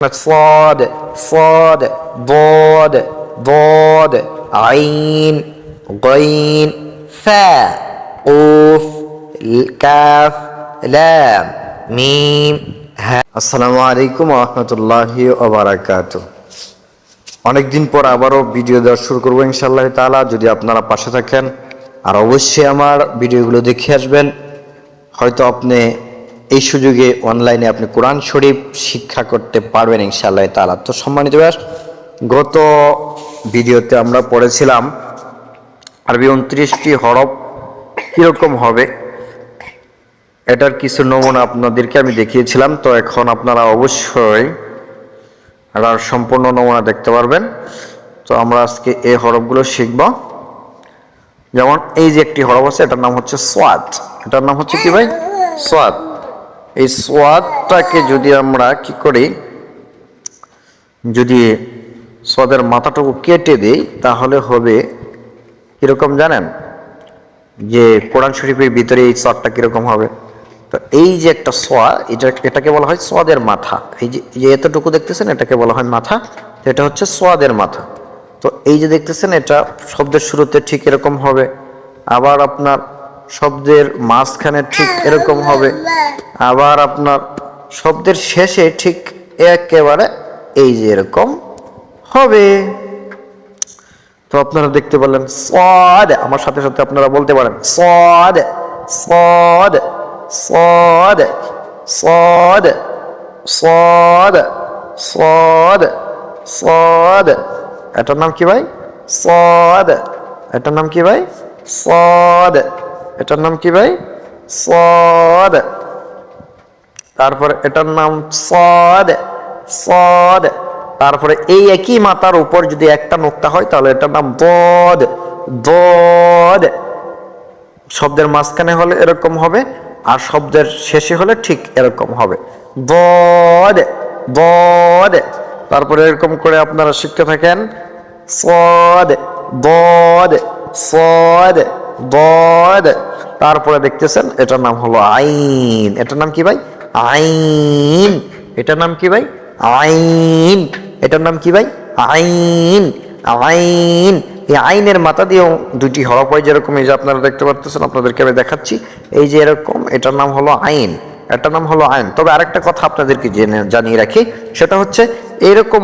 صاد صاد ضاد ضاد عين غين فاء قوف كاف لام মিম হ্যাঁ। আসসালামু আলাইকুম ওয়া রাহমাতুল্লাহি ওয়া বারাকাতুহু। অনেকদিন পর আবারও ভিডিও দেওয়া শুরু করবো ইনশাআল্লাহ তাআলা, যদি আপনারা পাশে থাকেন আর অবশ্যই আমার ভিডিওগুলো দেখে আসবেন। হয়তো আপনি এই সুযোগে অনলাইনে আপনি কোরআন শরীফ শিক্ষা করতে পারবেন ইনশাআল্লাহ তাআলা। তো সম্মানিত ভাই, গত ভিডিওতে আমরা পড়েছিলাম আরবি 29টি হরফ কীরকম হবে, এটার কিছু নমুনা আপনাদেরকে আমি দেখিয়েছিলাম। তো এখন আপনারা অবশ্যই এটার সম্পূর্ণ নমুনা দেখতে পারবেন। তো আমরা আজকে এই হরফগুলো শিখব। যেমন এই যে একটি হরফ আছে, এটার নাম হচ্ছে সোয়াদ। এটার নাম হচ্ছে কি ভাই? সোয়াদ। এই সোয়াদটাকে যদি আমরা কি করি, যদি সোয়াদের মাথাটুকু কেটে দিই তাহলে হবে কিরকম জানেন? যে কোরআন শরীফের ভিতরে এই সোয়াদটা কিরকম হবে। তো এই যে একটা সোয়া, এটাকে বলা হয় সোয়াদের মাথা। এই যে এতটুকু দেখতেছেন, এটাকে বলা হয় মাথা। তো এটা হচ্ছে সোয়াদের মাথা। তো এই যে দেখতেছেন, এটা শব্দের শুরুতে ঠিক এরকম হবে, আবার আপনার শব্দের মাঝখানে ঠিক এরকম হবে, আবার আপনার শব্দের শেষে ঠিক একেবারে এই যে এরকম হবে। তো আপনারা দেখতে পারলেন সদ। আমার সাথে সাথে আপনারা বলতে পারেন সদ সদ সদ সদ সদ সদ সদ। এটার নাম কি ভাই? সদ। এটার নাম কি ভাই? সদ। এটার নাম কি ভাই? সদ। তারপরে এটার নাম সদ সদ। তারপরে এই একই মাথার উপর যদি একটা নোক্তা হয় তাহলে এটার নাম দদ দদ। শব্দের মাঝখানে হলে এরকম হবে, আর শব্দের শেষে হলে ঠিক এরকম হবে, দদ দদ। তারপরে এরকম করে আপনারা শিখতে থাকেন, সদ দদ সদ দদ। তারপরে দেখতেছেন এটার নাম হলো আইন। এটার নাম কি ভাই? আইন। এটার নাম কি ভাই? আইন। এটার নাম কি ভাই? আইন আইন। এই আইনের মাথা দিয়েও দুটি হরফ হয়, যেরকম এই যে আপনারা দেখতে পাচ্ছেন, আপনাদেরকে আমি দেখাচ্ছি। এই যে এরকম, এটার নাম হলো আইন, এটার নাম হলো আইন। তবে আরেকটা কথা আপনাদেরকে জানিয়ে রাখি, সেটা হচ্ছে এরকম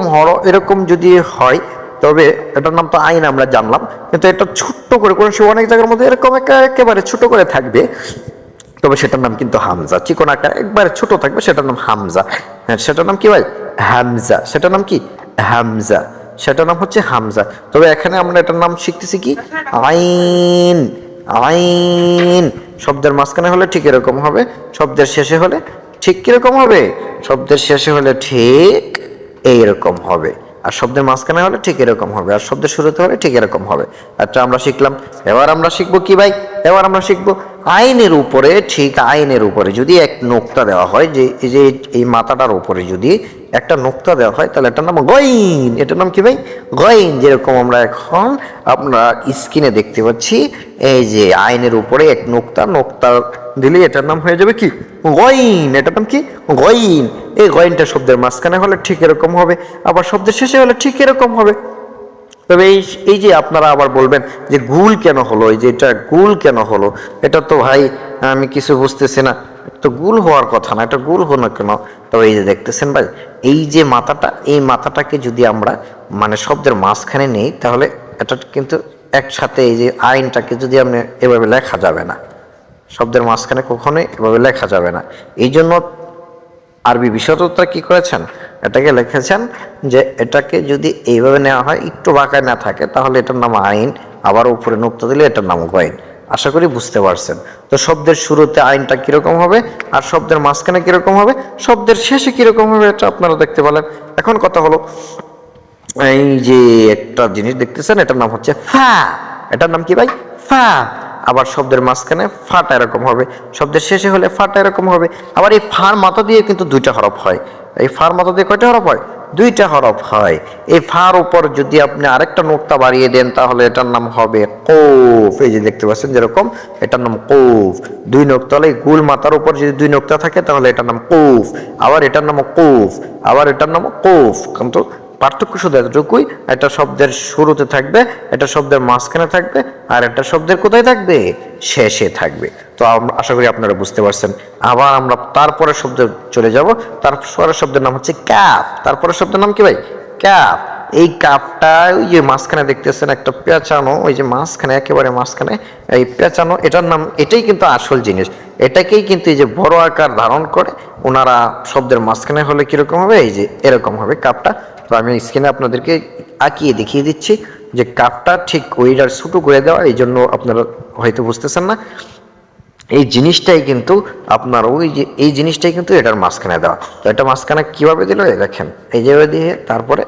এরকম যদি হয় তবে এটার নাম তো আইন আমরা জানলাম, কিন্তু এটা ছোট্ট করে কোন অনেক জায়গার মধ্যে এরকম একেবারে ছোট করে থাকবে, তবে সেটার নাম কিন্তু হামজা। চিকন আকার একবারে ছোট থাকবে, সেটার নাম হামজা। হ্যাঁ, সেটার নাম কি ভাই? হামজা। সেটার নাম কি? হামজা। সেটার নাম হচ্ছে হামজা। তবে এখানে আমরা এটার নাম শিখতেছি কি? আইন আইন। শব্দের মাঝখানে হলে ঠিক এরকম হবে, শব্দের শেষে হলে ঠিক কিরকম হবে? শব্দের শেষে হলে ঠিক এইরকম হবে, আর শব্দের মাঝখানে হলে ঠিক এরকম হবে, আর শব্দের শুরুতে হলে ঠিক এরকম হবে। আচ্ছা, আমরা শিখলাম। এবার আমরা শিখবো কি ভাই? এবার আমরা শিখবো আইনের উপরে, ঠিক আইনের উপরে যদি এক নোক্তা দেওয়া হয়, যে এই মাথাটার উপরে যদি একটা নোক্তা দেওয়া হয় তাহলে এটার নাম গইন। এটার নাম কি ভাই? গইন। যেরকম আমরা এখন আমরা স্ক্রিনে দেখতে পাচ্ছি, এই যে আইনের উপরে এক নোক্তা দিলে এটার নাম হয়ে যাবে কি? গইন। এটার নাম কি? গইন। এই গইনটা শব্দের মাঝখানে হলে ঠিক এরকম হবে, আবার শব্দের শেষে হলে ঠিক এরকম হবে। তবে এই যে আপনারা আবার বলবেন যে গুল কেন হলো, এই যে এটা গুল কেন হলো, এটা তো ভাই আমি কিছু বুঝতেছি না, তো গুল হওয়ার কথা না, এটা গুল হলো কেন? তবে এই যে দেখতেছেন ভাই, এই যে মাথাটা, এই মাথাটাকে যদি আমরা মানে শব্দের মাঝখানে নেই তাহলে এটা কিন্তু একসাথে এই যে আইনটাকে যদি আপনি এভাবে লেখা যাবে না, শব্দের মাঝখানে কখনোই এভাবে লেখা যাবে না। এই জন্য আরবি বিশেষজ্ঞরা কি করেছেন, এটাকে লিখেছেন যে এটাকে যদি এইভাবে নেওয়া হয়, একটু বাঁকায় না থাকে, তাহলে এটার নাম আইন, আবার উপরে নোক্তা দিলে এটার নাম গইন। আশা করি বুঝতে পারছেন। তো শব্দের শুরুতে আইনটা কিরকম হবে, আর শব্দের মাঝখানে কিরকম হবে, শব্দের শেষে কিরকম হবে, এটা আপনারা দেখতে পেলেন। এখন কথা হলো, এই যে একটা জিনিস দেখতেছেন, এটার নাম হচ্ছে ফা। এটার নাম কি ভাই? ফা। আবার শব্দের মাঝখানে ফাটা এরকম হবে, শব্দের শেষে হলে ফাটা এরকম হবে। আবার এই ফার মাথা দিয়ে কিন্তু দুইটা হরফ হয়, এই ফার মাথা দিয়ে কয়টা হরফ হয়? দুইটা হরফ হয়। এই ফার উপর যদি আপনি আরেকটা নোক্তা বাড়িয়ে দেন তাহলে এটার নাম হবে কৌফ। এই যে দেখতে পাচ্ছেন যেরকম, এটার নাম কৌফ। দুই নোক্তা হলে গুল মাথার উপর যদি দুই নোক্তা থাকে তাহলে এটার নাম কৌফ, আবার এটার নাম কৌফ, আবার এটার নাম কৌফ। কিন্তু পার্থক্য শুধু এতটুকুই, একটা শব্দের শুরুতে থাকবে, একটা শব্দের মাঝখানে থাকবে, আর একটা শব্দের কোথায় থাকবে? শেষে থাকবে। তো আশা করি আপনারা বুঝতে পারছেন। আবার আমরা তারপরে শব্দ চলে যাব। তারপরের শব্দের নাম হচ্ছে কাফ। তারপরের শব্দের নাম কি ভাই? কাফ। এই কাপটা ওই যে মাঝখানে দেখতেছেন একটা পেঁচানো, ওই যে মাঝখানে একেবারে মাঝখানে এই পেঁচানো, এটার নাম, এটাই কিন্তু আসল জিনিস। এটাকেই কিন্তু এই যে বড় আকার ধারণ করে ওনারা শব্দের মাঝখানে হলে কিরকম হবে? এই যে এরকম হবে কাপটা। তো আমি স্ক্রিনে আপনাদেরকে আঁকিয়ে দেখিয়ে দিচ্ছি যে কাপটা ঠিক ওইটার ছোটো করে দেওয়া, এই জন্য আপনারা হয়তো বুঝতেছেন না। এই জিনিসটাই কিন্তু আপনার ওই যে এই জিনিসটাই কিন্তু এটার মাঝখানে দেওয়া। তো এটা মাঝখানে কিভাবে দিল? এই দেখেন, এই যেভাবে দিয়ে তারপরে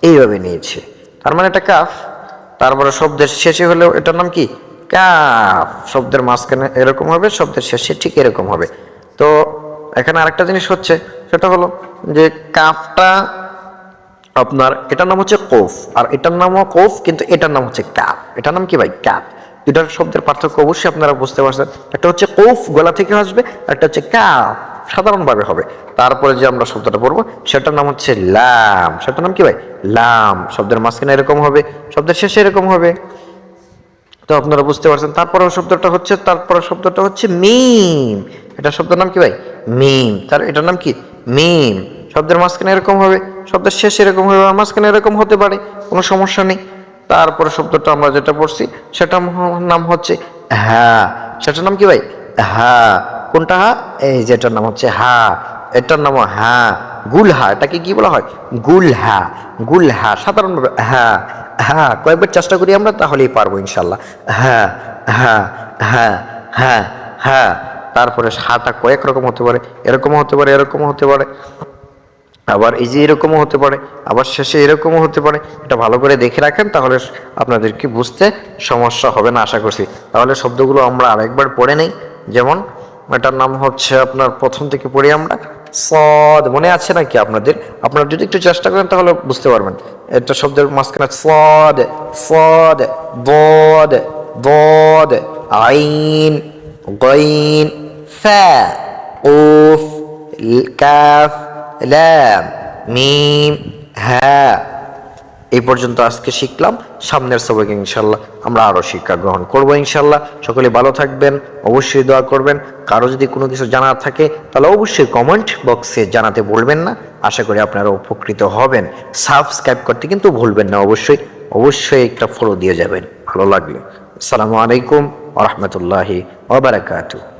এইভাবে নিয়েছে, তার মানে এটা কাফ। তারপরে শব্দের শেষে হলেও এটার নাম কি? কাফ। শব্দের মাঝখানে এরকম হবে, শব্দের শেষে ঠিক এরকম হবে। তো এখানে আরেকটা জিনিস হচ্ছে, সেটা হলো যে কাফটা আপনার, এটার নাম হচ্ছে কৌফ, আর এটার নামও কৌফ, কিন্তু এটার নাম হচ্ছে কাফ। এটার নাম কি ভাই? কাফ। দুটার শব্দের পার্থক্য অবশ্যই আপনারা বুঝতে পারছেন। একটা হচ্ছে কৌফ, গলা থেকে আসবে, একটা হচ্ছে কাফ, সাধারণভাবে হবে। তারপরে যে আমরা শব্দটা পড়বো সেটার নাম হচ্ছে লাম। সেটার নাম কি ভাই? লাম। শব্দের মাঝখানে এরকম হবে, শব্দের শেষে এরকম হবে। তো আপনারা বুঝতে পারছেন। তারপরে শব্দটা হচ্ছে মিম। এটা শব্দের নাম কি ভাই? মিম। তার এটার নাম কি? মিম। শব্দের মাঝখানে এরকম হবে, শব্দের শেষে এরকম হবে, আর মাঝখানে এরকম হতে পারে, কোনো সমস্যা নেই। তারপরে শব্দটা আমরা যেটা পড়ছি সেটার নাম হচ্ছে হা। সেটার নাম কি ভাই? হা। কোনটা হা? এই যেটার নাম হচ্ছে হা, এটার নাম হা। গুলহা। এটাকে কি বলা হয়? গুলহা। গুলহা। সাধারণভাবে হ্যাঁ হ্যাঁ, কয়েকবার চেষ্টা করি আমরা, তাহলেই পারবো ইনশাল্লাহ। হ্যাঁ হ্যাঁ হ্যাঁ হ্যাঁ হ্যাঁ। তারপরে হাটা কয়েক রকম হতে পারে, এরকম হতে পারে, এরকম হতে পারে, আবার এই যে এরকমও হতে পারে, আবার শেষে এরকমও হতে পারে। এটা ভালো করে দেখে রাখেন, তাহলে আপনাদেরকে বুঝতে সমস্যা হবে না আশা করছি। তাহলে শব্দগুলো আমরা আরেকবার পড়ে নেই। যেমন এটার নাম হচ্ছে আপনার, প্রথম থেকে পড়ি আমরা। সদ, মনে আছে নাকি আপনাদের? আপনারা যদি একটু চেষ্টা করেন তাহলে বুঝতে পারবেন। একটা শব্দের মাঝখানে সদ, সদ, বদ, বদ, আইন, গইন, ফা, উফ, কাফ, লাম, মিম, হা। এই পর্যন্ত আজকে শিখলাম। সামনের সবাইকে ইনশাল্লাহ আমরা আরো শিক্ষা গ্রহণ করব ইনশাল্লাহ। সকলে ভালো থাকবেন, অবশ্যই দোয়া করবেন। কারো যদি কোনো কিছু জানার থাকে তাহলে অবশ্যই কমেন্ট বক্সে জানাতে ভুলবেন না। আশা করি আপনারা উপকৃত হবেন। সাবস্ক্রাইব করতে কিন্তু ভুলবেন না, অবশ্যই অবশ্যই একটা ফলো দিয়ে যাবেন ভালো লাগলে। আসসালামু আলাইকুম ওয়া রাহমাতুল্লাহি ওয়া বারাকাতুহু।